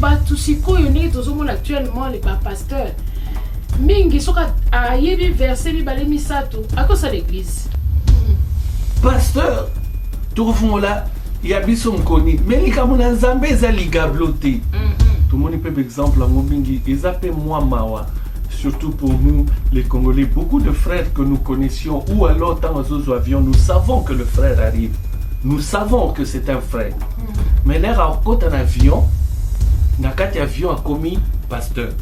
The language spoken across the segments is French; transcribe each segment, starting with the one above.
bato sikoyo ndenge tozomona actuellement les bapasteurs mingi soki ayebi verset mibale misato akosa l'église. Pasteur tokofungola ya biso mokoni me likambo na nzambe eza ligablo te. Tomoni mpe exemple yango mingi eza mpe mwa mawa, surtout pour nous les Congolais. Beaucoup de frères que nous connaissions ou alors dans nos avions, nous savons que le frère arrive, nous savons que c'est un frère, mais l'air à côté d'un avion na kati avion a commis pasteur,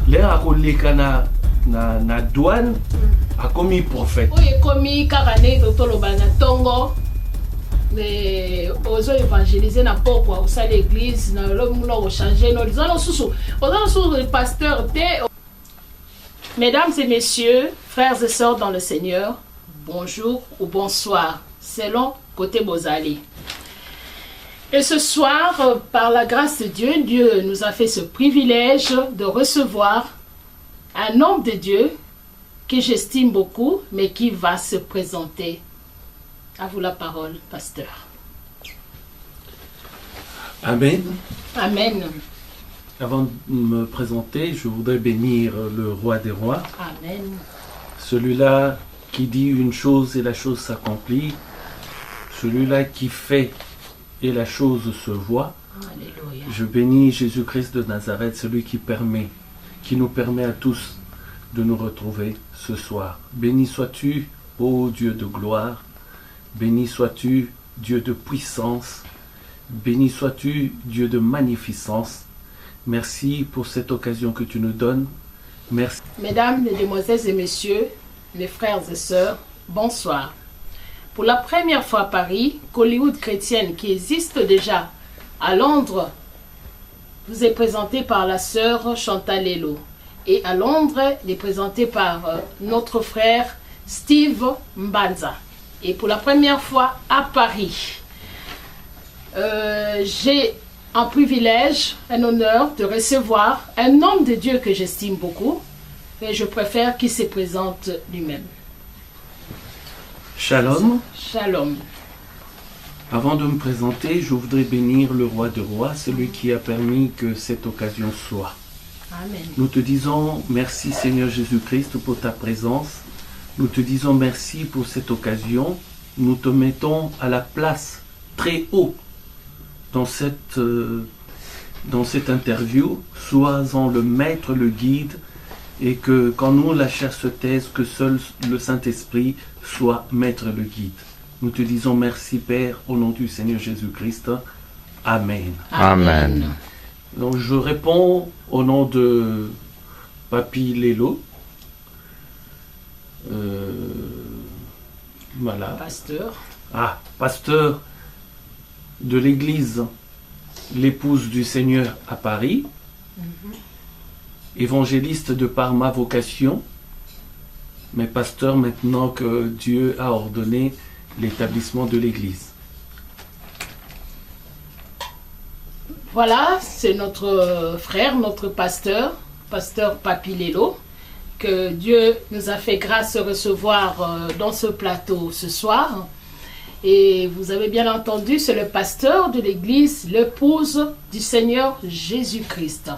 l'air à koleka na douane a commis prophète. Oye commis karane totoloba na tongo mais ozo évangéliser na poko au sein l'église na lo changer no disons sous le pasteur té. Mesdames et messieurs, frères et sœurs dans le Seigneur, bonjour ou bonsoir selon côté Bozali. Et ce soir, par la grâce de Dieu, Dieu nous a fait ce privilège de recevoir un homme de Dieu que j'estime beaucoup, mais qui va se présenter. À vous la parole, pasteur. Amen. Amen. Avant de me présenter, je voudrais bénir le roi des rois. Amen. Celui-là qui dit une chose et la chose s'accomplit. Celui-là qui fait et la chose se voit. Alléluia. Je bénis Jésus-Christ de Nazareth, celui qui nous permet à tous de nous retrouver ce soir. Béni sois-tu, ô Dieu de gloire. Béni sois-tu, Dieu de puissance. Béni sois-tu, Dieu de magnificence. Merci pour cette occasion que tu nous donnes. Merci. Mesdames, mesdemoiselles et messieurs, mes frères et sœurs, bonsoir. Pour la première fois à Paris, Hollywood chrétienne qui existe déjà à Londres vous est présenté par la sœur Chantal Lelo. Et à Londres, il est présenté par notre frère Steve Mbanza. Et pour la première fois à Paris, j'ai un privilège, un honneur de recevoir un homme de Dieu que j'estime beaucoup, mais je préfère qu'il se présente lui-même. Shalom. Shalom. Avant de me présenter, je voudrais bénir le roi de rois, celui qui a permis que cette occasion soit. Amen. Nous te disons merci Seigneur Jésus-Christ pour ta présence. Nous te disons merci pour cette occasion. Nous te mettons à la place très haut dans cette interview. Sois-en le maître, le guide, et que quand nous, la chair se taise, que seul le Saint-Esprit soit maître, le guide. Nous te disons merci Père, au nom du Seigneur Jésus-Christ. Amen. Amen. Donc je réponds au nom de Papi Lelo. Voilà. Pasteur. Pasteur de l'église l'épouse du Seigneur à Paris. Évangéliste de par ma vocation, mais pasteur maintenant que Dieu a ordonné l'établissement de l'église. Voilà, c'est notre frère, notre pasteur Papi Lelo, que Dieu nous a fait grâce de recevoir dans ce plateau ce soir. Et vous avez bien entendu, c'est le pasteur de l'église, l'épouse du Seigneur Jésus-Christ.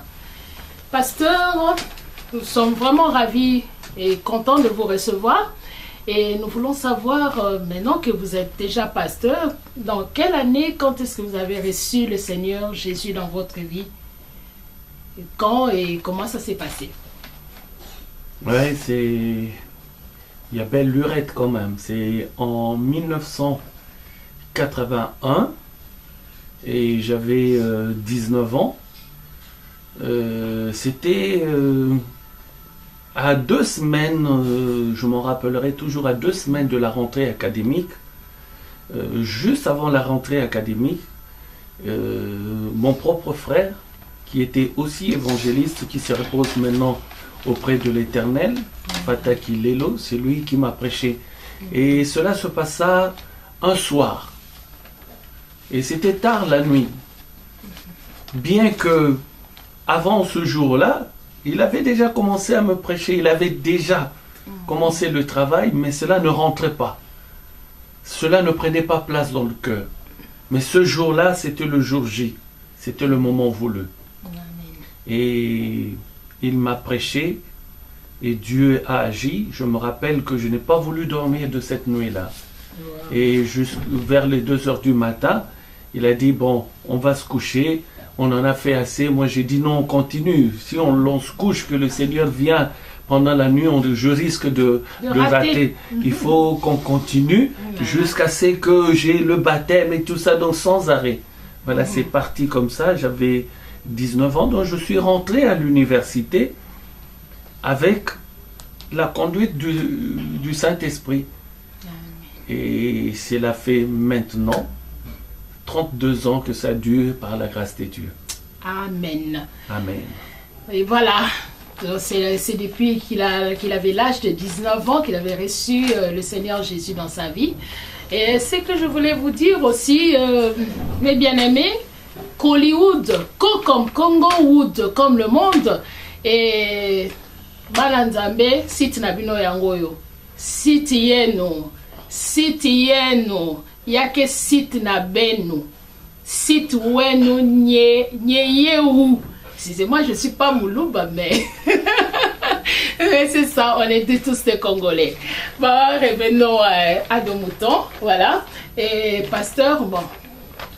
Pasteur, nous sommes vraiment ravis et contents de vous recevoir. Et nous voulons savoir, maintenant que vous êtes déjà pasteur, dans quelle année, quand est-ce que vous avez reçu le Seigneur Jésus dans votre vie? Quand et comment ça s'est passé? Ouais, il y a belle lurette quand même. C'est en 1981 et j'avais 19 ans. C'était à 2 semaines, je m'en rappellerai toujours, à 2 semaines de la rentrée académique, juste avant la rentrée académique, mon propre frère, qui était aussi évangéliste, qui se repose maintenant auprès de l'Éternel, Pataki Lelo, c'est lui qui m'a prêché. Et cela se passa un soir. Et c'était tard la nuit. Bien que, avant ce jour-là, il avait déjà commencé à me prêcher, il avait déjà commencé le travail, mais cela ne rentrait pas. Cela ne prenait pas place dans le cœur. Mais ce jour-là, c'était le jour J. C'était le moment voulu. Et il m'a prêché et Dieu a agi. Je me rappelle que je n'ai pas voulu dormir de cette nuit-là. Wow. Et vers les 2 heures du matin, il a dit, bon, on va se coucher, on en a fait assez. Moi j'ai dit, non, on continue. Si on se couche, que le Seigneur vient pendant la nuit, je risque de rater. Il faut qu'on continue jusqu'à ce que j'ai le baptême et tout ça, donc sans arrêt. Voilà, c'est parti comme ça. J'avais 19 ans, donc je suis rentré à l'université avec la conduite du Saint-Esprit. Et cela fait maintenant 32 ans que ça dure par la grâce de Dieu. Amen. Amen. Et voilà, c'est depuis qu'il avait l'âge de 19 ans qu'il avait reçu le Seigneur Jésus dans sa vie. Et ce que je voulais vous dire aussi, mes bien-aimés, Hollywood, comme Congo Wood, comme le monde, et Balanzambe, site nabino yangoyo, site yeno, yake site na benu, site wenu nye yehu. Excusez-moi, je ne suis pas Moulouba, mais c'est ça, on est tous des Congolais. Bon, revenons à nos moutons, voilà. Et pasteur, bon,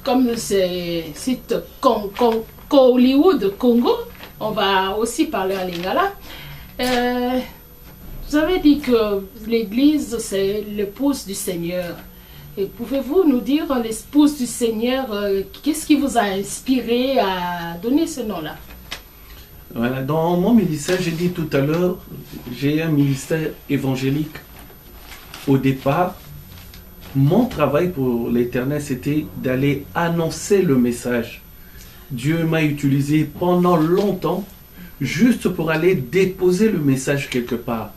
comme c'est site Hollywood, Congo, on va aussi parler en lingala. Vous avez dit que l'église, c'est l'épouse du Seigneur. Et pouvez-vous nous dire, l'épouse du Seigneur, qu'est-ce qui vous a inspiré à donner ce nom-là? Voilà, dans mon ministère, j'ai dit tout à l'heure, j'ai un ministère évangélique. Au départ, mon travail pour l'Éternel, c'était d'aller annoncer le message. Dieu m'a utilisé pendant longtemps juste pour aller déposer le message quelque part.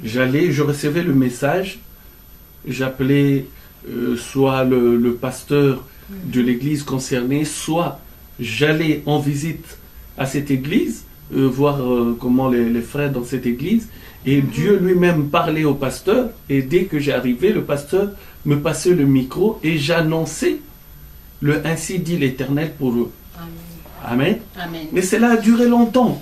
Je recevais le message, j'appelais soit le pasteur de l'église concernée, soit j'allais en visite à cette église, voir comment les frères dans cette église, et Dieu lui-même parlait au pasteur, et dès que j'arrivais, le pasteur me passait le micro et j'annonçais le ainsi dit l'Éternel pour eux. Amen. Amen. Mais cela a duré longtemps.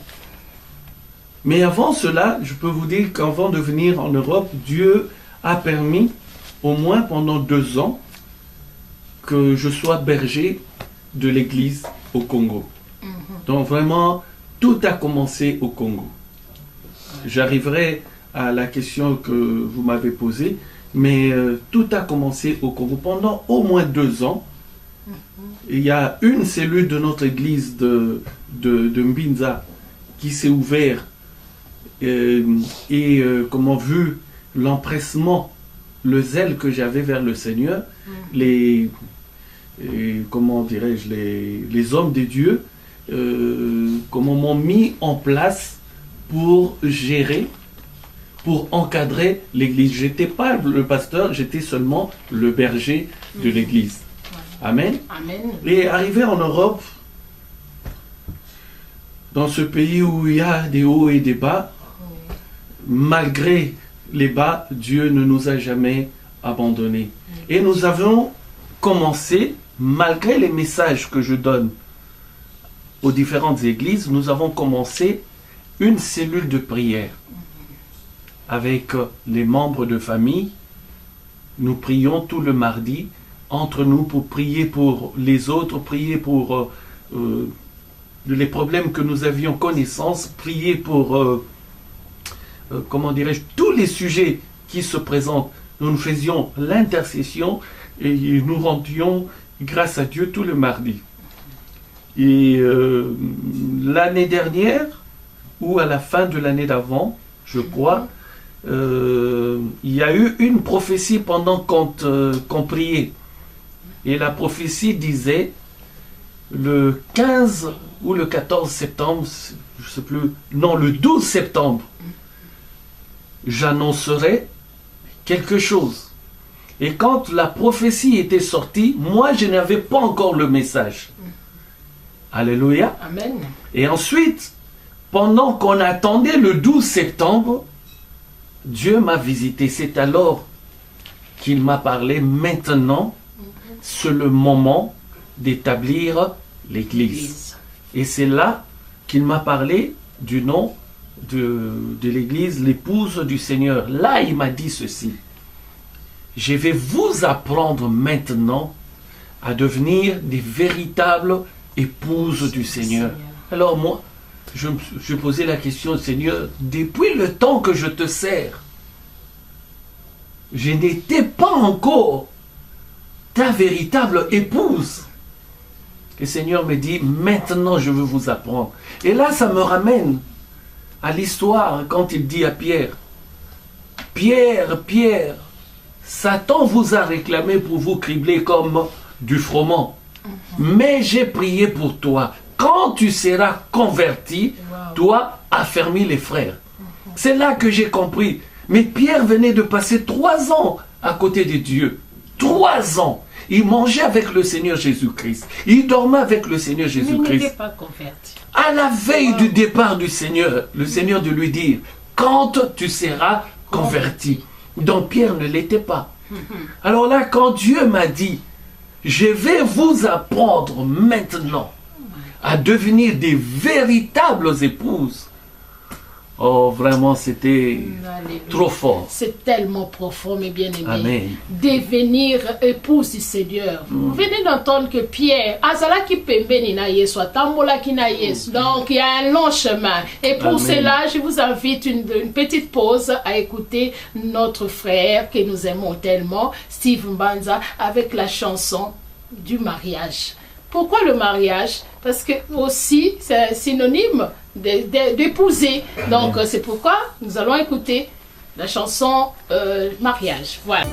Mais avant cela, je peux vous dire qu'avant de venir en Europe, Dieu a permis, au moins pendant 2 ans, que je sois berger de l'église au Congo. Donc vraiment, tout a commencé au Congo. J'arriverai à la question que vous m'avez posée, mais tout a commencé au Congo. Pendant au moins 2 ans, il y a une cellule de notre église de Mbinza qui s'est ouverte et comment vu l'empressement, le zèle que j'avais vers le Seigneur, comment dirais-je, les hommes de Dieu, comment m'ont mis en place pour gérer, pour encadrer l'église. Je n'étais pas le pasteur, j'étais seulement le berger de l'église. Amen. Amen. Et arrivé en Europe, dans ce pays où il y a des hauts et des bas, malgré les bas, Dieu ne nous a jamais abandonnés. Et nous avons commencé, malgré les messages que je donne aux différentes églises, nous avons commencé une cellule de prière avec les membres de famille. Nous prions tout le mardi entre nous pour prier pour les autres, prier pour les problèmes que nous avions connaissance, prier pour, comment dirais-je, tous les sujets qui se présentent. Nous faisions l'intercession et nous rendions grâce à Dieu tout le mardi. Et l'année dernière, ou à la fin de l'année d'avant, je crois, il y a eu une prophétie pendant qu'on priait. Et la prophétie disait, le 15 ou le 14 septembre, je ne sais plus, non, le 12 septembre, j'annoncerai quelque chose. Et quand la prophétie était sortie, moi je n'avais pas encore le message. Alléluia. Amen. Et ensuite, pendant qu'on attendait le 12 septembre, Dieu m'a visité. C'est alors qu'il m'a parlé. Maintenant, c'est le moment d'établir l'église. Et c'est là qu'il m'a parlé du nom de l'église, l'épouse du Seigneur. Là, il m'a dit ceci. Je vais vous apprendre maintenant à devenir des véritables épouses du Seigneur. Alors moi, je posais la question, Seigneur, depuis le temps que je te sers, je n'étais pas encore ta véritable épouse. Le Seigneur me dit, maintenant je veux vous apprendre. Et là, ça me ramène à l'histoire quand il dit à Pierre, Pierre, Pierre, Satan vous a réclamé pour vous cribler comme du froment. Mais j'ai prié pour toi. Quand tu seras converti, toi, affermis les frères. C'est là que j'ai compris. Mais Pierre venait de passer 3 ans à côté de Dieu. 3 ans. Il mangeait avec le Seigneur Jésus-Christ. Il dormait avec le Seigneur Jésus-Christ. Mais il n'était pas converti. À la veille du départ du Seigneur, le Seigneur de lui dire, quand tu seras converti. Donc Pierre ne l'était pas. Alors là, quand Dieu m'a dit, je vais vous apprendre maintenant à devenir des véritables épouses. Oh, vraiment, c'était trop fort. C'est tellement profond, mes bien-aimés. Amen. Devenir épouse du Seigneur. Vous venez d'entendre que Pierre, Azala qui pembeni na Yesu, Tambola qui na Yesu. Donc, il y a un long chemin. Et pour cela, je vous invite une petite pause à écouter notre frère que nous aimons tellement, Steve Mbanza, avec la chanson du mariage. Pourquoi le mariage? Parce que aussi, c'est un synonyme d'épouser. Donc, c'est pourquoi nous allons écouter la chanson mariage. Voilà.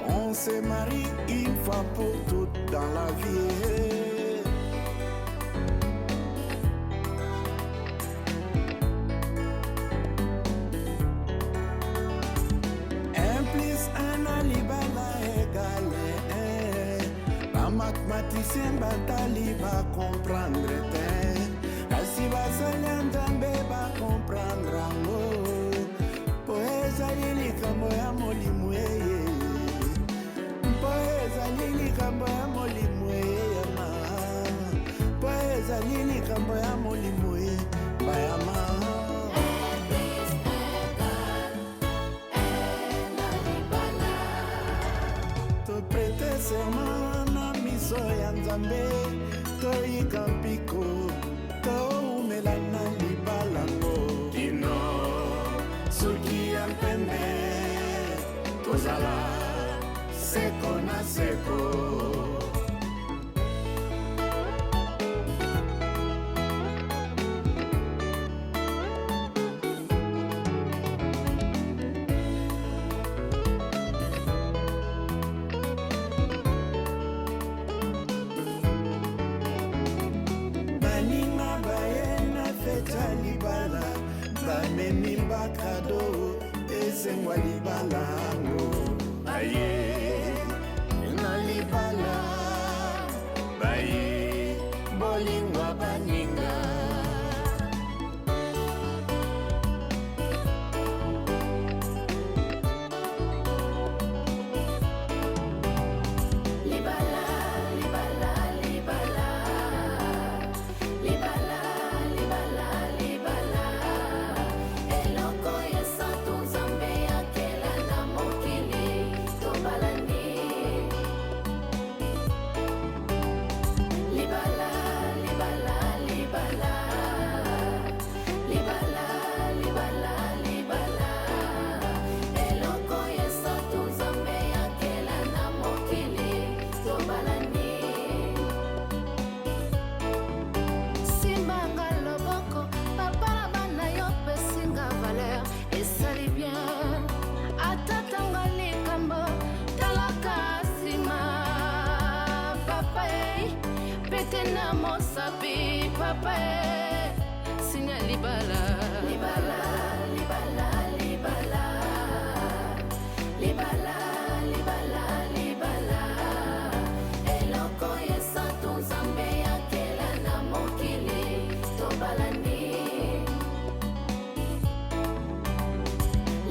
On se marie une fois pour toutes dans dans la vie. Mathématicien batali ba comprendre te kasi basali nzambe ba comprendre ngo po ezali likambo ya molimo eye po ezali likambo ya molimo eye ma po ezali likambo ya molimo eye bayama to prêter serment miso ya nzambe toyika mpiko toumela na libalango kino soki ya mpembe tozala seko na seko. Bamemi bakado esengwa libala ngo aye na libala baye bolingwa baninga papa sinya libala libala libala libala libala libala libala eloko yesa tuzambe yakela na mokili tobalani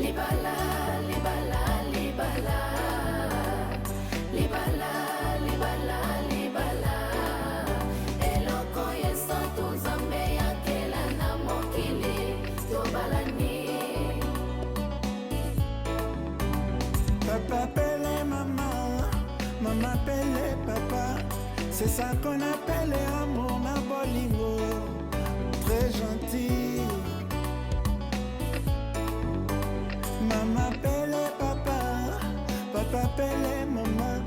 libala libala libala libala libala libala Papa appelle maman, maman appelle papa. C'est ça qu'on appelle amour, ma bolingo. Très gentil. Maman appelle papa, papa appelle maman.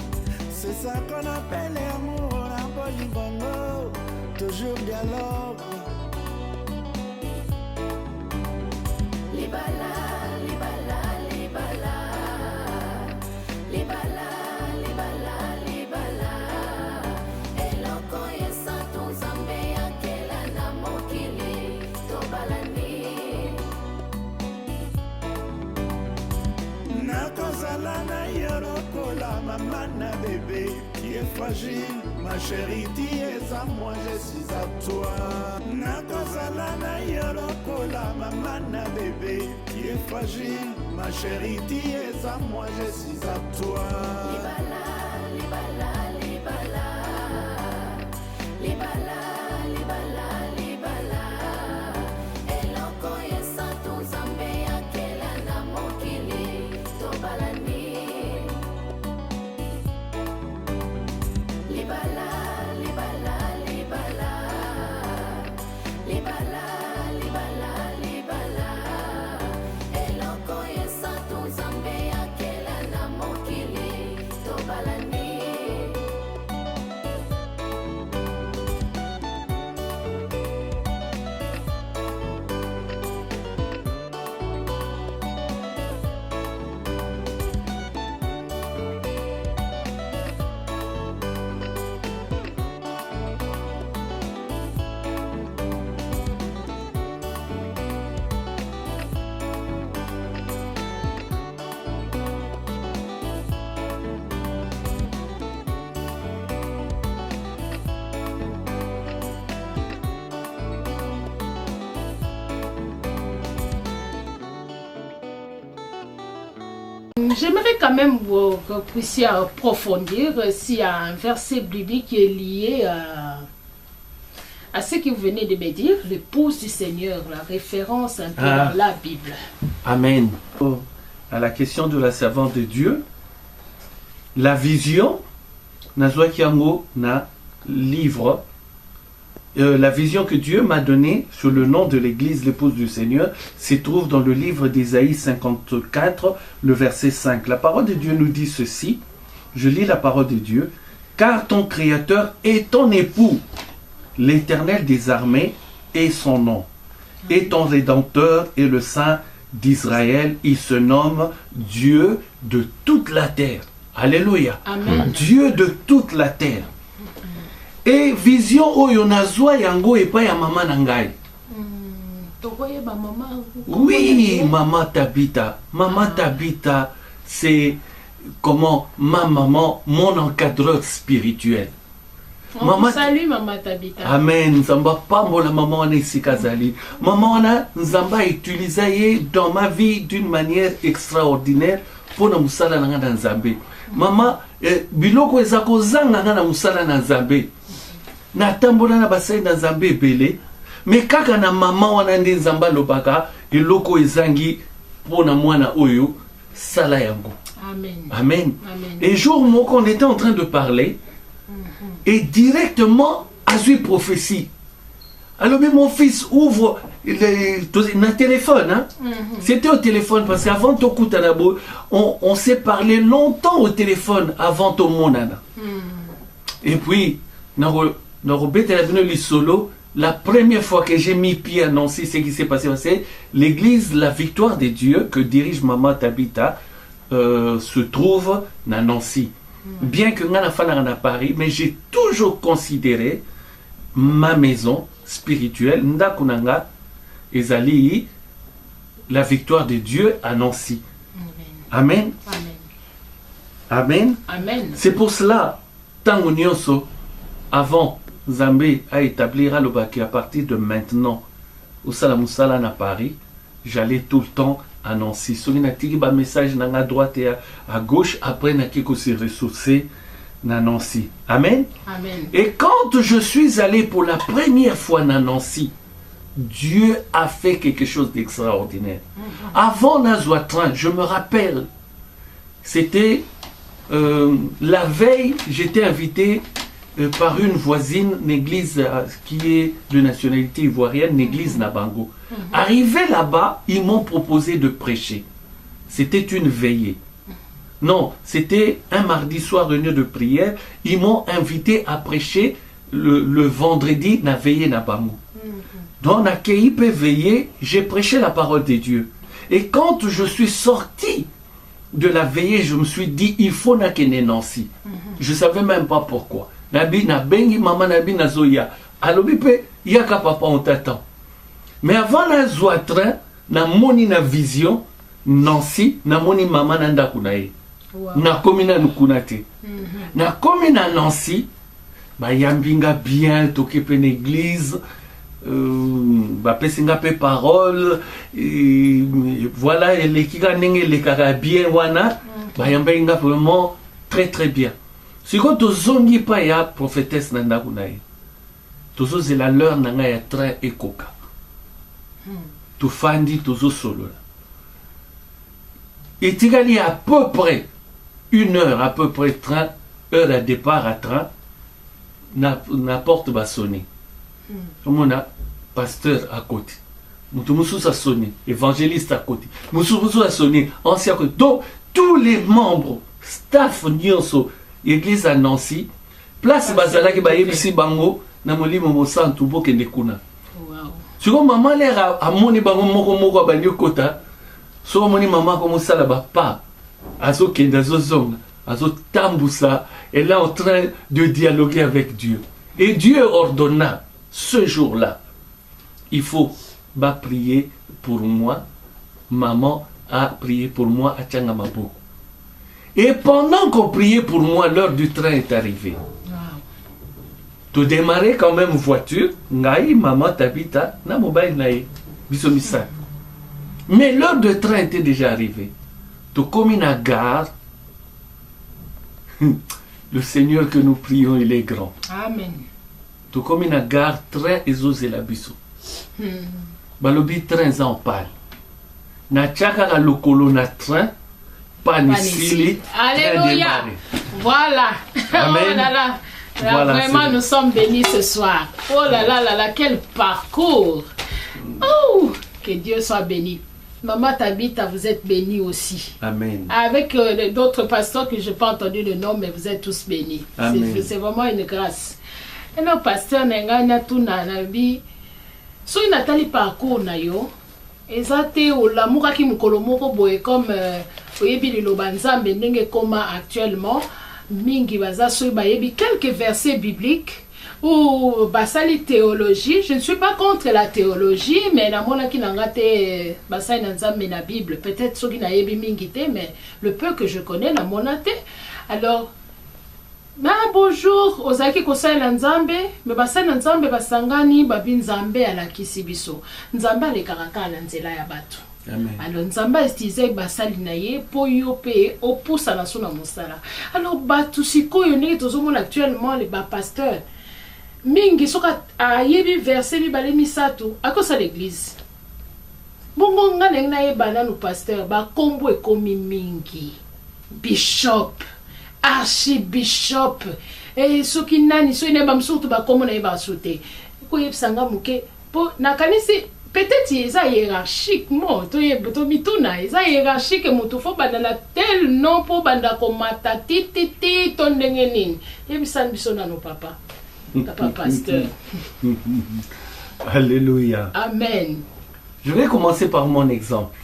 C'est ça qu'on appelle amour, ma bolingo. Toujours dialogue. Libala, libala, libala. Libala, libala, libala eloko yesa tuzambe yakela na mokili tobalani nakozala na yo lokola mama na bébé qui est fragile ma chérie tu es à moi je suis à toi nakozala na yo lokola mama na bébé qui est fragile ma chérie tu es à moi je suis à toi libala libala libala libala libala libala eloko yesa tuzambe yakela na mokili tobalani libala libala libala libala libala libala eloko yesa tuzambe yakela na mokili tobala J'aimerais quand même que vous puissiez approfondir s'il y a un verset biblique qui est lié à ce que vous venez de me dire, l'épouse du Seigneur, la référence un peu dans la Bible. Amen. À la question de la servante de Dieu, la vision, Nazwakiango na livre, la vision que Dieu m'a donnée sur le nom de l'église, l'épouse du Seigneur, se trouve dans le livre d'Ésaïe 54, le verset 5. La parole de Dieu nous dit ceci, je lis la parole de Dieu, car ton Créateur est ton époux, l'Éternel des armées est son nom, et ton Rédempteur est le Saint d'Israël, il se nomme Dieu de toute la terre. Alléluia. Amen. Dieu de toute la terre. Et vision oyo nazwa yango epa ya mama nangai. Oui, maman Tabita. Maman Tabita, c'est comment ma maman, mon encadreur spirituel. Maman, salut maman Tabita. Amen. Nzamba pambola maman Anesi Kazali. Maman Nzamba utilisé dans ma vie d'une manière extraordinaire pour na musala na Nzambe. Maman biloko ezako zanga na musala na Nzambe. Na tambola na basai na Nzambe belé. Mais kaka na maman wana ndi Nzamba lobaka iloko ezangi pona mwana oyo sala yango. Amen. Amen. Et jour moko on était en train de parler. Et directement, à cette prophétie. Alors, mais mon fils ouvre un téléphone. Hein? C'était au téléphone, parce qu'avant Tokutanabo, on s'est parlé longtemps au téléphone avant ton monana. Et puis, dans le solo, la première fois que j'ai mis pied à Nancy, ce qui s'est passé, c'est l'église La Victoire des Dieux, que dirige Maman Tabita, se trouve à Nancy. Bien que nga na fana à Paris, mais j'ai toujours considéré ma maison spirituelle, Ndakunanga, ezali La Victoire de Dieu à Nancy. Amen. Amen. Amen. C'est pour cela, tango nyonso, avant Zambé a établi le baki à partir de maintenant, au Salamusala à Paris, j'allais tout le temps à Nancy. Si on a un message à droite et à gauche, après on a se ressourcer à Nancy. Amen. Amen. Et quand je suis allé pour la première fois à Nancy, Dieu a fait quelque chose d'extraordinaire. Avant Nazouatran, je me rappelle, c'était la veille, j'étais invité par une voisine, une église qui est de nationalité ivoirienne, une église Nabango. Arrivé là-bas, ils m'ont proposé de prêcher. C'était une veillée. Non, c'était un mardi soir, réunion de prière. Ils m'ont invité à prêcher le vendredi, na veillée Nabango. Dans la KIP veillée, j'ai prêché la parole de Dieu. Et quand je suis sorti de la veillée, je me suis dit, il faut na kene Nancy. Je ne savais même pas pourquoi. Nabi na bengi maman nabi na zoya. Alobi pe yaka papa on t'attend. Mais avant na zoatra na moni na vision Nancy na moni maman na ndakunae. Na komi na nukunate. Na komi na Nancy ba yambinga bien toke pe l'église ba pesinga pe parole et voilà les kika nenge les kaka bien wana ba yambinga vraiment très très bien. Si vous avez pas ya prophétesse nanda kunae, tozo zela leur nanga ya train ekoka. Tu fandi tozo solo. Et tigali à peu près 1 heure, à peu près train, heure à départ à train, na porte va sonner. On a pasteur à côté. Musu a sonné, évangéliste à côté. Musu a sonné, ancien à côté. Donc tous les membres, staff nyonso église à Nancy, place bazala ki bayebisi bango na molimo mosantu bokende kuna. Siko maman l'air à moni bango moko ba nyokota. So moni maman comme ça là-bas pas. Azo kenda zozonga, azo tambusa, elle est en train de dialoguer avec Dieu. Et Dieu ordonna ce jour-là, il faut prier pour moi. Maman a prié pour moi à Tchangamabo. Et pendant qu'on priait pour moi, l'heure du train est arrivée. Tu démarrais quand même voiture, ngai maman Tabita, na mobile nae, bisomisa. Mais l'heure de train était déjà arrivée. comme une gare. Le Seigneur que nous prions, il est grand. Amen. Tout comme une gare, train et zozé la biso. Balobi train en parle. Na tchaka la lokolo na train, panisili. Alléluia. Voilà. Amen. Oh là là. Là, Voilà, vraiment, nous sommes bénis ce soir. Oh là là là là, quel parcours. Oh, que Dieu soit béni. Maman Tabitha, vous êtes bénie aussi. Amen. Avec d'autres pasteurs que je n'ai pas entendu le nom, mais vous êtes tous bénis. C'est vraiment une grâce. Et nos pasteurs, Nengana Tuna Nabi, so Nathalie parcours na yo, ezate o l'amour qui mkolomoko boye comme oyebi le lobanzambe ndenge koma actuellement mingi baza so bayebi quelques versets bibliques ou basali théologie. Je ne suis pas contre la théologie, mais na mona ki nangate basali na nzambe na Bible. Peut-être so ki na yebi mingi te, mais le peu que je connais na mona te. Alors bonjour, ozaki kosala nzambe, me basala nzambe basangani babi nzambe alakisi biso. Nzambe alekaka na nzela ya bato. Amen. Alors nzambe estizai basali na ye po yo pe oposa na so na mosala. Alors bato sikoyo ndenge tozomona actuellement les pasteurs mingi soka ayebi verset mibale misato akosa l'église. Bongo nga ndenge na yeba nanu pasteur bakombo ekomi mingi. Bishop, archibishop, et soki nani so ineba msutu bakombo na yeba soute. Ko yebsanga muke po nakanisi peut-être eza hiérarchiquement to mituna eza hiérarchique mutu fo banda na tel nom po banda komata titi to ndenge nini. Yebisani biso nano papa. Papa pasteur. Alléluia. Amen. Je vais commencer par mon exemple.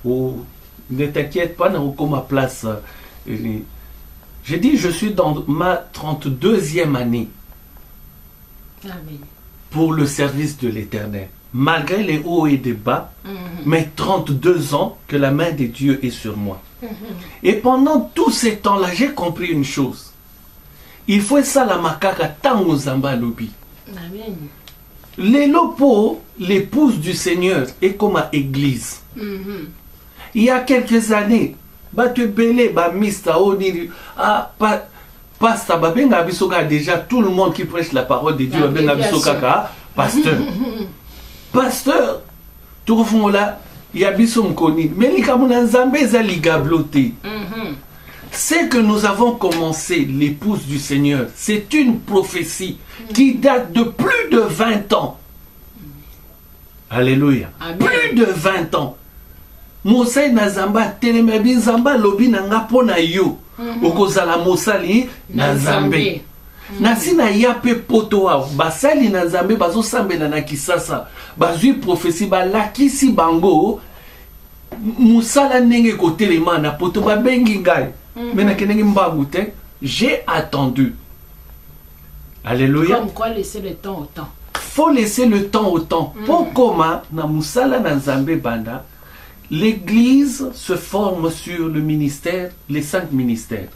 Oh, ne t'inquiète pas, n'a ma place. J'ai dit, je suis dans ma 32e année. Amen. Pour le service de l'Éternel. Malgré les hauts et les bas, mais 32 ans que la main de Dieu est sur moi. Et pendant tous ces temps-là, j'ai compris une chose. Il faut ça la makaka tango zamba lobi. Amen. L'élopo, l'épouse du Seigneur, est comme à église. Il y a quelques années, tu belé, mista oni, pasta, benga bisoka déjà tout le monde qui prêche la parole de Dieu, benga bisoka pasteur. Pasteur, tout le monde là, il y a bisom koni, mais les kamuna nzambe za ligabloté. C'est que nous avons commencé l'épouse du Seigneur. C'est une prophétie qui date de plus de 20 ans. Alléluia. Amen. Plus de 20 ans. Mosai Nazamba, Telemabin Zamba, Lobi Nangapona yo. Okozala Mosali Nazambe. Nasina yape potoa. Basali Nazambe, Bazo Sambe Nanakisasa. Bazui prophétie, Balakisi Bango. Moussala Nenge Kotelema, na poto Babengi Ngai. J'ai attendu. Alléluia. Comme quoi laisser le temps au temps. Faut laisser le temps au temps. Pourquoi na musala na Nzambe banda, l'église se forme sur le ministère, les 5 ministères.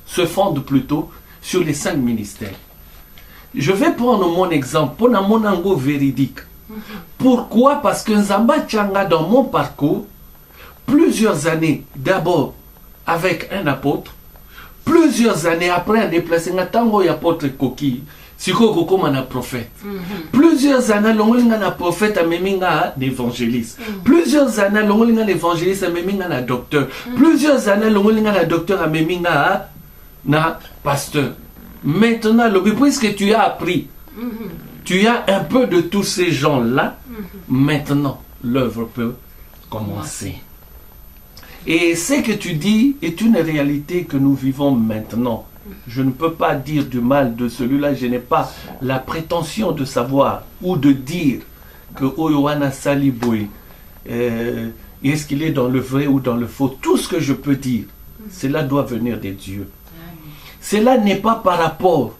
Se fonde plutôt sur les 5 ministères. Je vais prendre mon exemple pour mon ango véridique. Pourquoi? Parce que Nzamba Tchanga dans mon parcours, plusieurs années d'abord avec un apôtre, plusieurs années après un déplacé, un apôtre Koki, Siko comme un prophète. Plusieurs années, l'on a un prophète à Meminga d'évangéliste. Plusieurs années, l'on a un évangéliste à Meminga à docteur. Plusieurs années, l'on a un docteur à Meminga à pasteur. Maintenant, puisque tu as appris, tu as un peu de tous ces gens-là, maintenant, l'œuvre peut commencer. Et ce que tu dis est une réalité que nous vivons maintenant. Je ne peux pas dire du mal de celui-là. Je n'ai pas la prétention de savoir ou de dire que Oyoana Saliboy, est-ce qu'il est dans le vrai ou dans le faux. Tout ce que je peux dire, cela doit venir des dieux. Cela n'est pas par rapport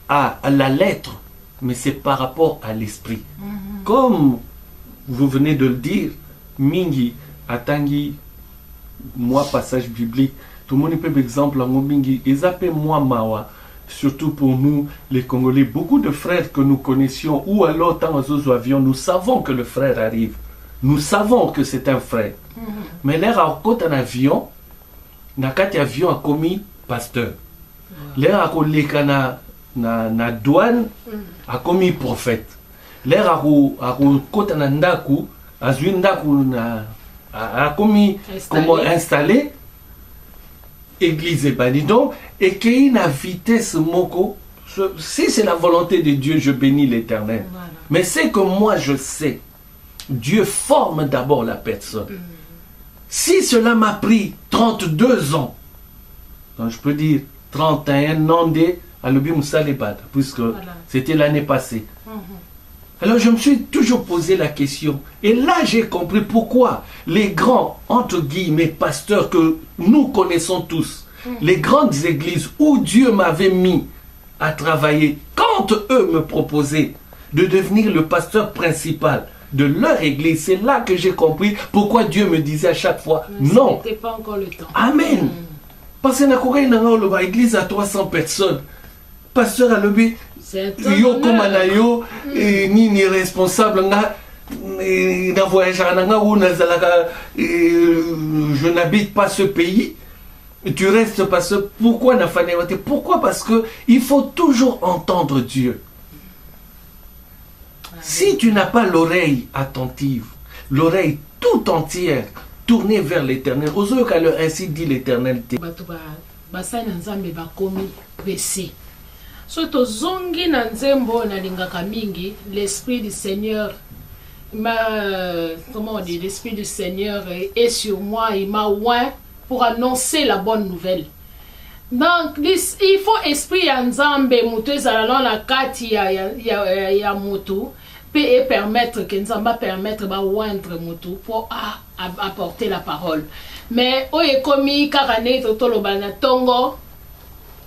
à la lettre, mais c'est par rapport à l'esprit. Comme vous venez de le dire, Mingi, Atangi, moi, passage biblique, tout le monde peut exemple, ils appellent moi Mawa, surtout pour nous, les Congolais, beaucoup de frères que nous connaissions, ou alors, tant aux avions, nous savons que le frère arrive. Nous savons que c'est un frère. mais l'air a côté un avion na kati avion a commis pasteur l'air a koleka na douane a commis prophète l'air a côté na ndaku azwi ndaku na a commis comment installer église et bani donc et qu'il a vitesse moko si c'est la volonté de Dieu je bénis l'Éternel mais c'est que moi je sais Dieu forme d'abord la personne si cela m'a pris 32 ans donc je peux dire 31 ans à l'obi Moussalébad puisque c'était l'année passée alors je me suis toujours posé la question et là j'ai compris pourquoi les grands entre guillemets pasteurs que nous connaissons tous les grandes églises où Dieu m'avait mis à travailler quand eux me proposaient de devenir le pasteur principal de leur église, c'est là que j'ai compris pourquoi Dieu me disait à chaque fois non. C'était pas encore le temps. Amen. Parce que dans l'église à 300 personnes, pasteur à l'obé, yo comme anayo, ni responsable na voyage je n'habite pas ce pays. Tu restes parce que pourquoi n'a pas pourquoi parce que il faut toujours entendre Dieu. Si tu n'as pas l'oreille attentive, l'oreille tout entière tournée vers l'Éternel, osons qu'à l'heure ainsi dit l'Éternel. L'Esprit du Seigneur comment on dit, l'Esprit du Seigneur est sur moi, il m'a oint pour annoncer la bonne nouvelle. Donc, il faut esprit Nzambe mutu ezalala na kati ya mutu et permettre que Nzamba permettre ba oindre mutu pour apporter la parole. Mais oye komi karane toloba na tongo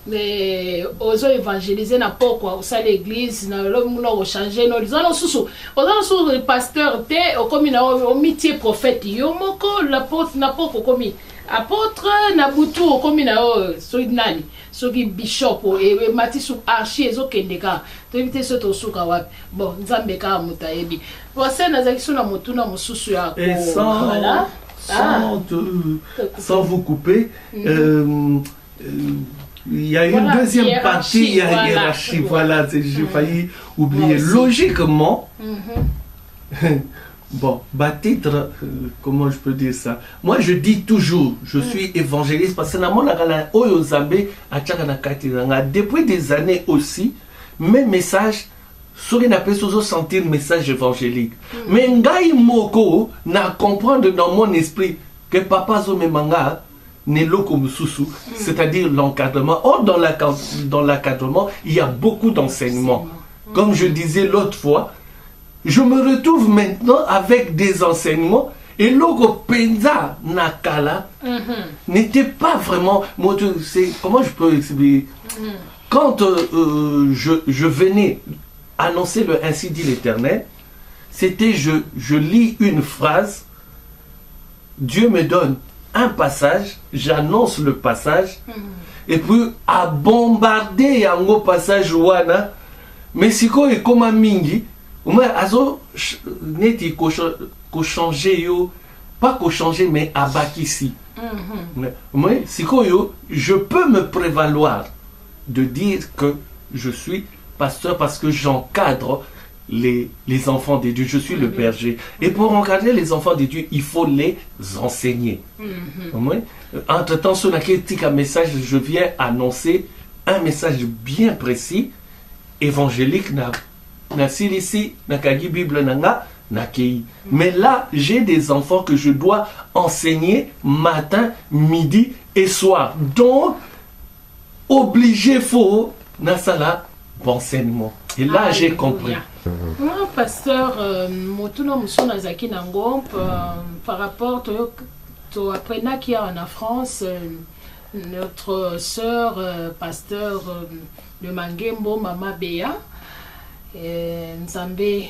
mais ozo évangéliser na pokwa au sein l'église na lo changer no disons susu ozo pasteur te okomi na omitié prophète yo moko l'apôtre na poko komi apôtre Nabutu okomi na soki nani soki bishop et matisu archi ezokendeka to éviter ce to suka wapi bon Nzambe ka mutayebi voici nazaki suna motuna mosusu ya et sans vous couper il y a une deuxième partie, il y a hiérarchie, voilà, j'ai failli oublier. Logiquement, bon, titre, comment je peux dire ça? Moi, je dis toujours, je suis évangéliste parce que depuis des années aussi, mes messages, ceux qui appellent sentir message évangélique. Mais ngai moko na comprendre dans mon esprit que papa zo me manga c'est-à-dire l'encadrement. Or, dans l'encadrement, il y a beaucoup d'enseignements. Comme je disais l'autre fois, je me retrouve maintenant avec des enseignements et logo penza nakala n'était pas vraiment. Comment je peux expliquer? Quand je venais annoncer le ainsi dit l'Éternel, c'était je lis une phrase, Dieu me donne un passage, j'annonce le passage, et puis à bombarder un gros passage wana, mais si quoi est comme un mingi, moi azo neti ko changer yo, pas ko changer mais à bakisi. Moi si quoi yo, je peux me prévaloir de dire que je suis pasteur parce que j'encadre les enfants de Dieu, je suis le berger. Et pour encadrer les enfants de Dieu, il faut les enseigner. Entre-temps, sur la critique, un message, je viens annoncer un message bien précis, évangélique, na silisi, na kagi Bible nanga, na kei. Mais là, j'ai des enfants que je dois enseigner matin, midi et soir. Donc, obligé, faut, na sala, enseignement. Et là, j'ai compris. Moi, pasteur, Motuna Moussona Zaki Nangomp, par rapport à Prena qui est en France, notre sœur, pasteur de Mangembo, Mama Béa, Nzambe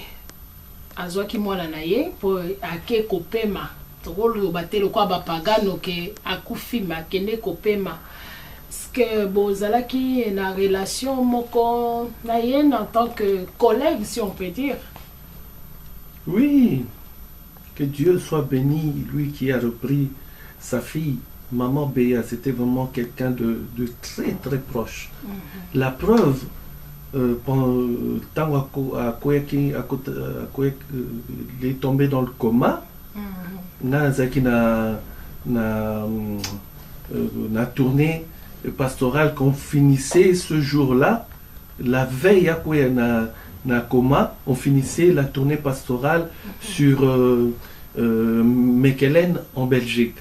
Azwaki Mwananaye, pour Ake Kopema, Toro Batelo Kwa Bapagano, ke Akufima, Kene Kopema. Que Bozalaki est en relation moko nayen en tant que collègue, si on peut dire. Oui, Que Dieu soit béni, lui qui a repris sa fille, Maman Béa. C'était vraiment quelqu'un de très très proche. La preuve, tant il est tombé dans le coma, na tournée pastorale qu'on finissait ce jour-là, la veille à quoi na coma, on finissait la tournée pastorale sur Mechelen en Belgique.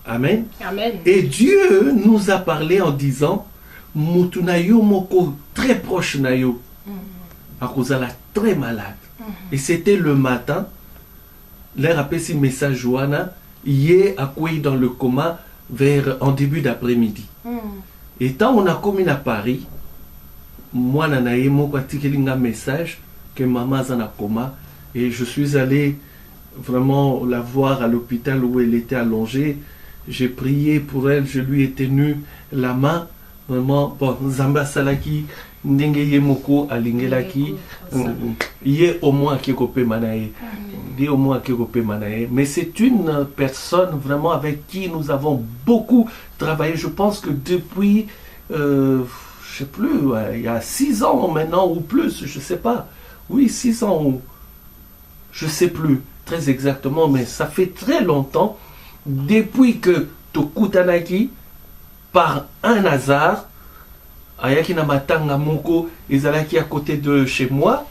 Amen. Amen. Et Dieu nous a parlé en disant Mutunayo moko très proche nayo, à cause elle très malade. Et c'était le matin. Leur rappelé ce message Johanna, hier à quoi dans le coma en début d'après-midi. Et quand on a commis à Paris, moi nanaye moko un message que maman est en coma et je suis allé vraiment la voir à l'hôpital où elle était allongée. J'ai prié pour elle, je lui ai tenu la main. Vraiment, bon, Zamba Salaki, Ndenge Moko, Alingelaki, Yé au moins qui copé Manae. Yé au moins qui copé Manae. Mais c'est une personne vraiment avec qui nous avons beaucoup travaillé. Je pense que depuis, je sais plus, il y a 6 ans maintenant ou plus, je sais pas. Oui, 6 ans, je sais plus très exactement, mais ça fait très longtemps. Depuis que Tokutanaki, par un hasard, Ayaki Namatanga Moko, Ezalaki à côté de chez moi,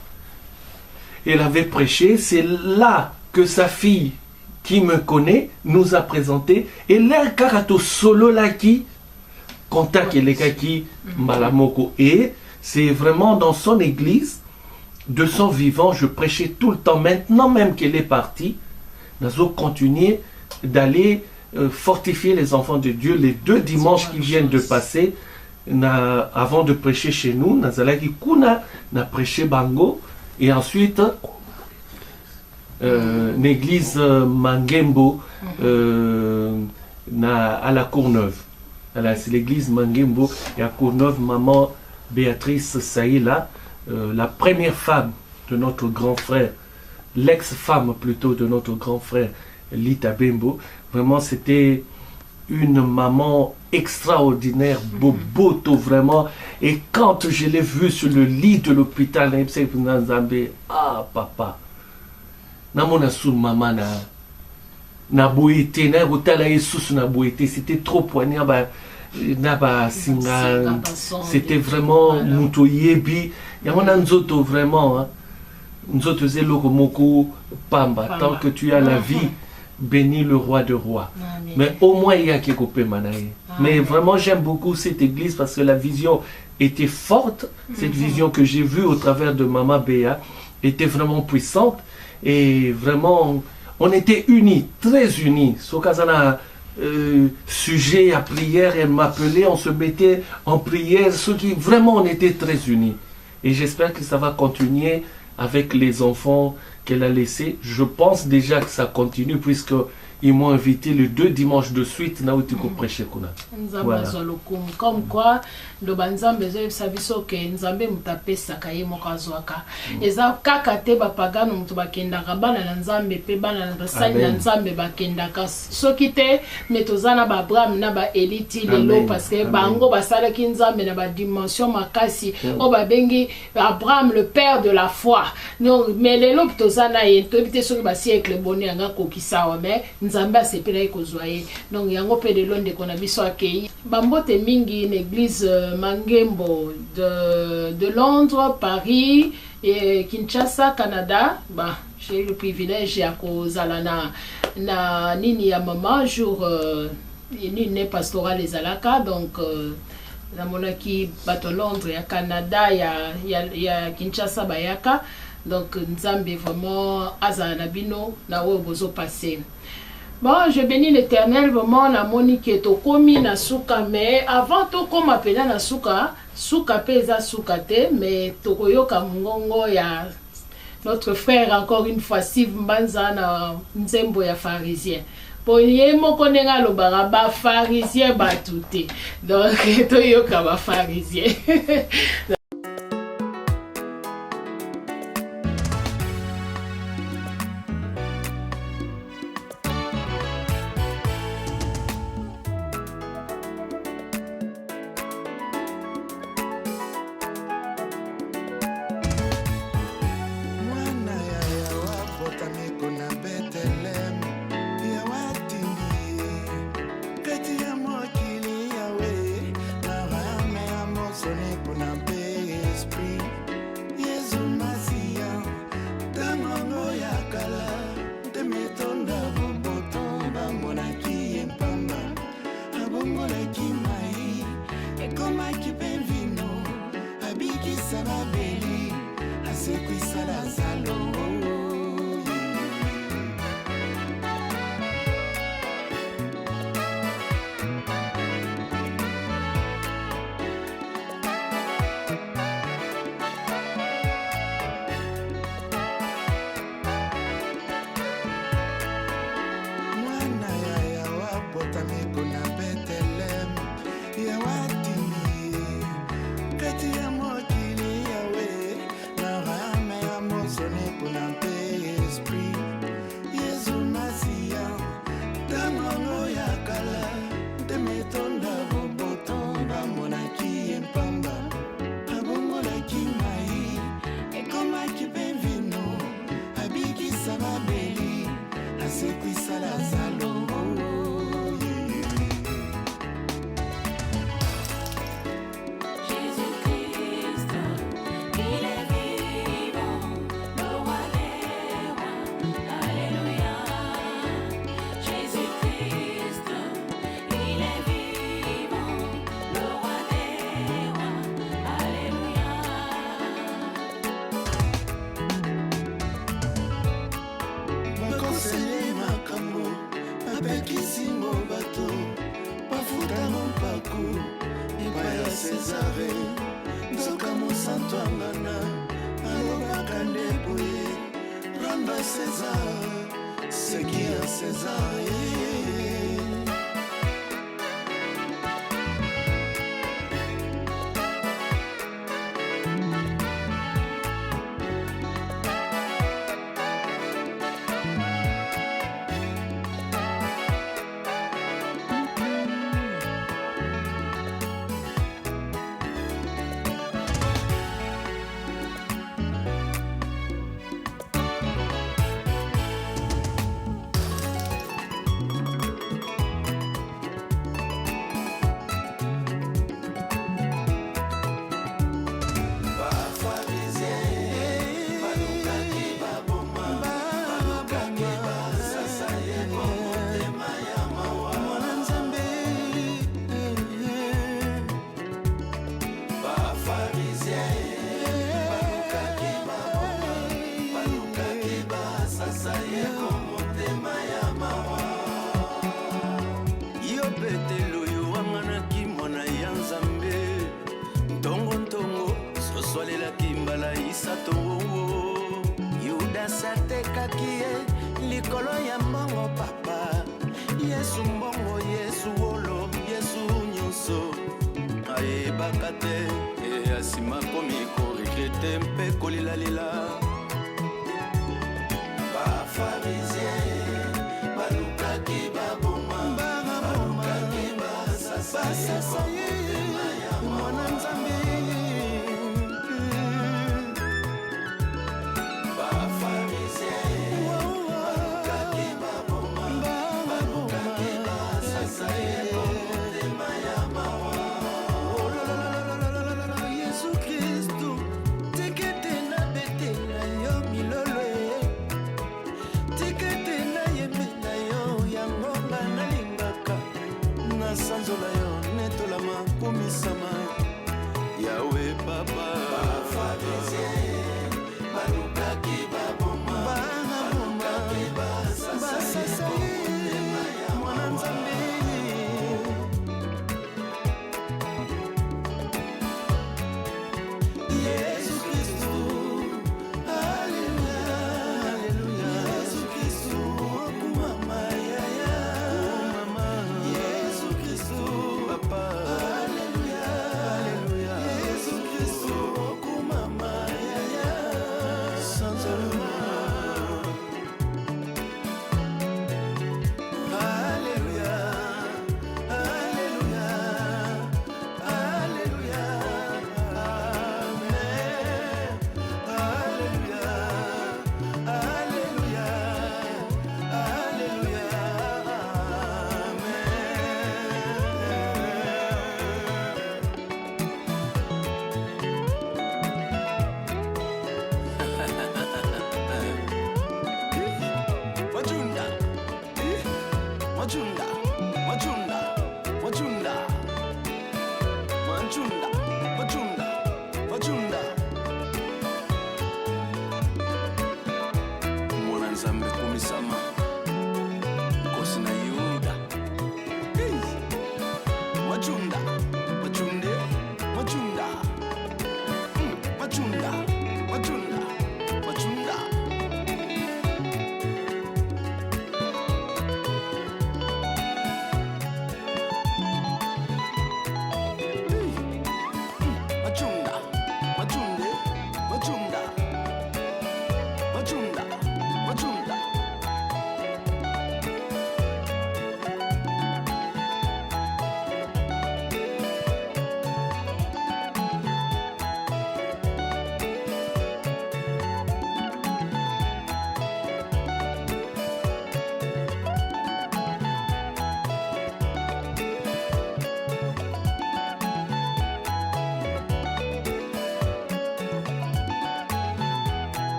elle avait prêché. C'est là que sa fille, qui me connaît, nous a présenté. Et l'air Karato Solo Laki, contact et Lekaki Malamoko. Et c'est vraiment dans son église, de son vivant, je prêchais tout le temps. Maintenant même qu'elle est partie, nous allons continuer d'aller fortifier les enfants de Dieu. Les 2 dimanches qui viennent de passer, avant de prêcher chez nous, nous allons prêcher Bango et ensuite l'église Mangembo à la Courneuve. C'est l'église Mangembo et à Courneuve, maman Béatrice Saïla, la première femme de notre grand frère, l'ex-femme plutôt de notre grand frère Lita Bembo. Vraiment, c'était une maman extraordinaire, boboto vraiment. Et quand je l'ai vue sur le lit de l'hôpital, ah papa, namona sous maman na boité, na botala Jesus na boité, c'était trop poignant. C'était vraiment mutoyebi. Yamona nzoto vraiment. Nzoto zeloko moko pamba. Tant que tu as la vie, bénis le roi de rois. Amen. Mais au moins il y a quelque manaï. Mais vraiment j'aime beaucoup cette église parce que la vision était forte. Cette vision que j'ai vue au travers de Maman Béa était vraiment puissante. Et vraiment, on était unis, très unis. Sokazana sujet à prière, elle m'appelait, on se mettait en prière. Ceux qui vraiment on était très unis. Et j'espère que ça va continuer avec les enfants qu'elle a laissés. Je pense déjà que ça continue puisque ils m'ont invité les 2 dimanches de suite na utiko prêcher kuna. Voilà. Comme quoi le banzambe zo sabiso ke nzambe mutapesa kaye mokazwaka. Eza kaka te bapagano mutu bakendaka bana na nzambe pe bana na basali na nzambe bakendaka. Soki te metozana ba Abraham na ba Eliti lelo parce que bango basala ki nzambe na ba dimension makasi o ba bengi Abraham le père de la foi. Non mais lelo tozana yento bité soki ba siècle boni anga kokisawa mais nzamba sepela ikozwaye. Donc yango pe de londe kona biso akei bambote mingi une église Mangembo de Londres, Paris et Kinshasa, Canada. Bah, j'ai le privilège à cause na nini ya maman jour nini pastoral les alaka donc na monaki bato Londres ya Canada ya Kinshasa bayaka donc nzambe vraiment azana bino na wo bozo passer. Bon, je bénis l'Éternel, vraiment, la monique est au komi na souka, mais avant tout comme appelé na souka pesa souka te, mais tokoyo kamungongo ya notre frère encore une fois Steve Mbanza na nzembo ya pharisien. Pour yé moko nenga lo baraba pharisien batute. Donc toyo ka pharisien. César, ce qui est César. Yudas atekaki ye likolo ya mbongo papa. Yesu mbongo, Yesu wolo, Yesu nyonso ayebaka te. E asima komi koregrete mpe kolilalila. Bafarisien balukaki baboma, balukaki basasa ye mwana Nzambe. Sanzola yo netolama komisama yawe baba. Bafarisien balukaki baboma, balukaki basasa ye mwana Nzambe. Yesu Kristu, Alleluia, Alleluia. Yesu Kristu, kumama yaya, kumama. Yesu Kristu, papa, Alleluia, Alleluia. Yesu Kristu,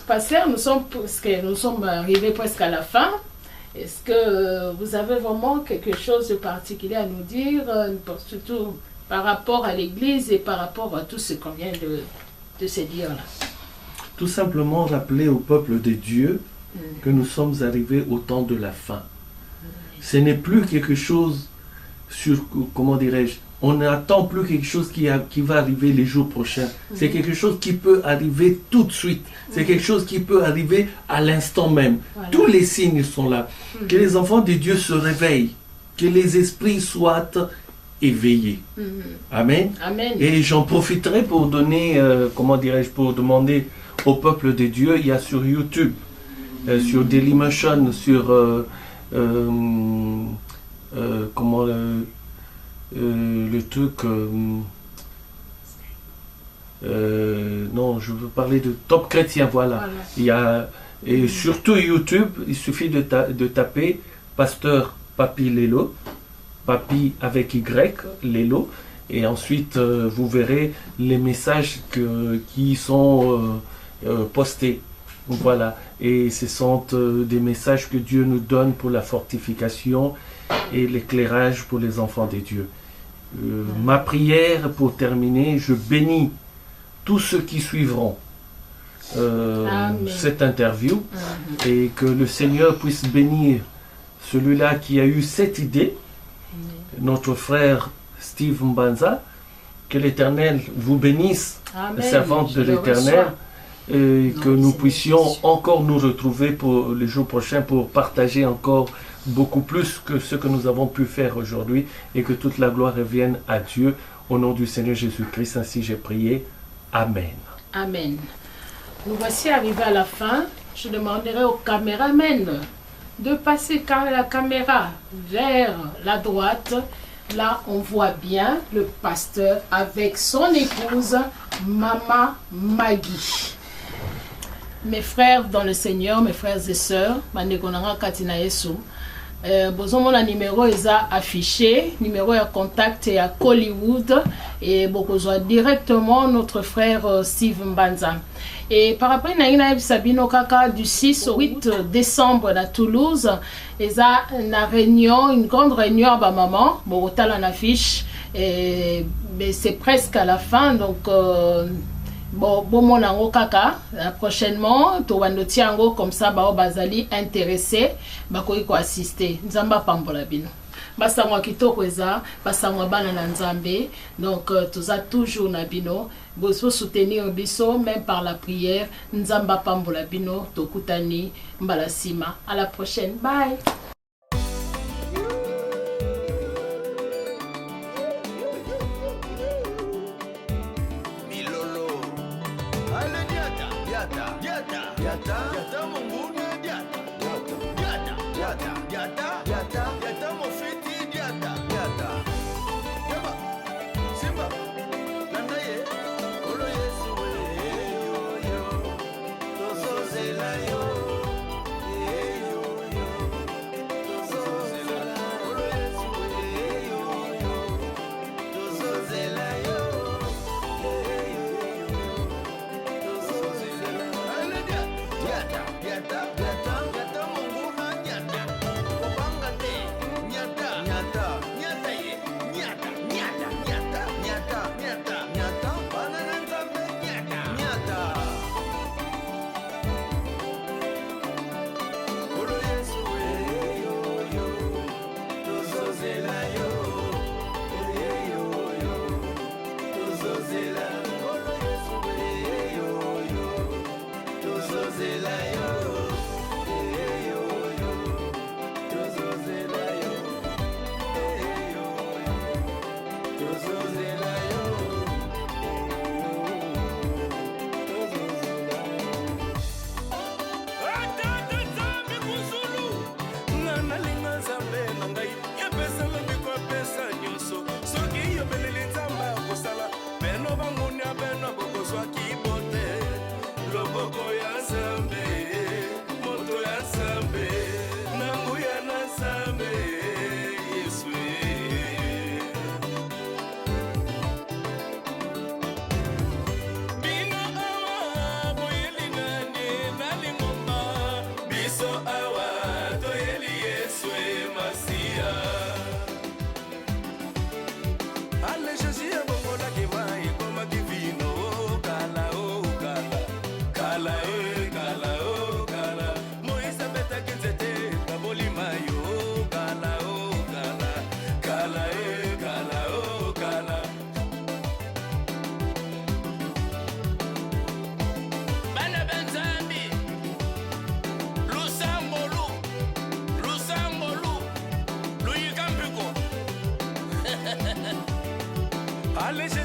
Pasteur, nous sommes arrivés presque à la fin. Est-ce que vous avez vraiment quelque chose de particulier à nous dire, surtout par rapport à l'Église et par rapport à tout ce qu'on vient de se dire là? Tout simplement rappeler au peuple de Dieu que nous sommes arrivés au temps de la fin. Ce n'est plus quelque chose sur, comment dirais-je, on n'attend plus quelque chose qui va arriver les jours prochains. C'est quelque chose qui peut arriver tout de suite. C'est quelque chose qui peut arriver à l'instant même. Voilà. Tous les signes sont là. Que les enfants de Dieu se réveillent. Que les esprits soient éveillés. Amen. Amen. Et j'en profiterai pour donner, comment dirais-je, pour demander au peuple de Dieu, il y a sur YouTube, sur Dailymotion, sur comment le truc non, je veux parler de Top Chrétien, voilà. Il y a, et surtout YouTube, il suffit de taper Pasteur Papi Lelo, Papi avec Y, Lelo, et ensuite vous verrez les messages qui sont postés. Voilà, et ce sont des messages que Dieu nous donne pour la fortification et l'éclairage pour les enfants de Dieu. Ma prière pour terminer, je bénis tous ceux qui suivront cette interview et que le Seigneur puisse bénir celui-là qui a eu cette idée, notre frère Steve Mbanza, que l'Éternel vous bénisse, servante de l'Éternel, et que nous puissions encore nous retrouver pour les jours prochains pour partager encore beaucoup plus que ce que nous avons pu faire aujourd'hui, et que toute la gloire revienne à Dieu au nom du Seigneur Jésus-Christ. Ainsi j'ai prié. Amen. Amen. Nous voici arrivés à la fin. Je demanderai au caméraman de passer la caméra vers la droite. Là, on voit bien le pasteur avec son épouse, Maman Maggie. Mes frères dans le Seigneur, mes frères et sœurs, Mandekonanga Katina Yesu, besoin mon numéro est affiché, numéro de contact est à Hollywood, et beaucoup directement notre frère Steve Mbanza. Et par rapport à Naïna Sabino Kaka du 6 au 8 décembre à Toulouse, il y a une grande réunion à Bamaman, Bogota l'en affiche, mais c'est presque à la fin, donc bon mon kaka prochainement to wandotiango comme ça ba bazali intéressé ba ko assister nzamba pambola bino basangwa kitoko eza basangwa bana na nzambe, donc toza toujours na bino boso soutenir biso même par la prière nzamba pambola bino tokutani mbala sima. À la prochaine, bye. Allez,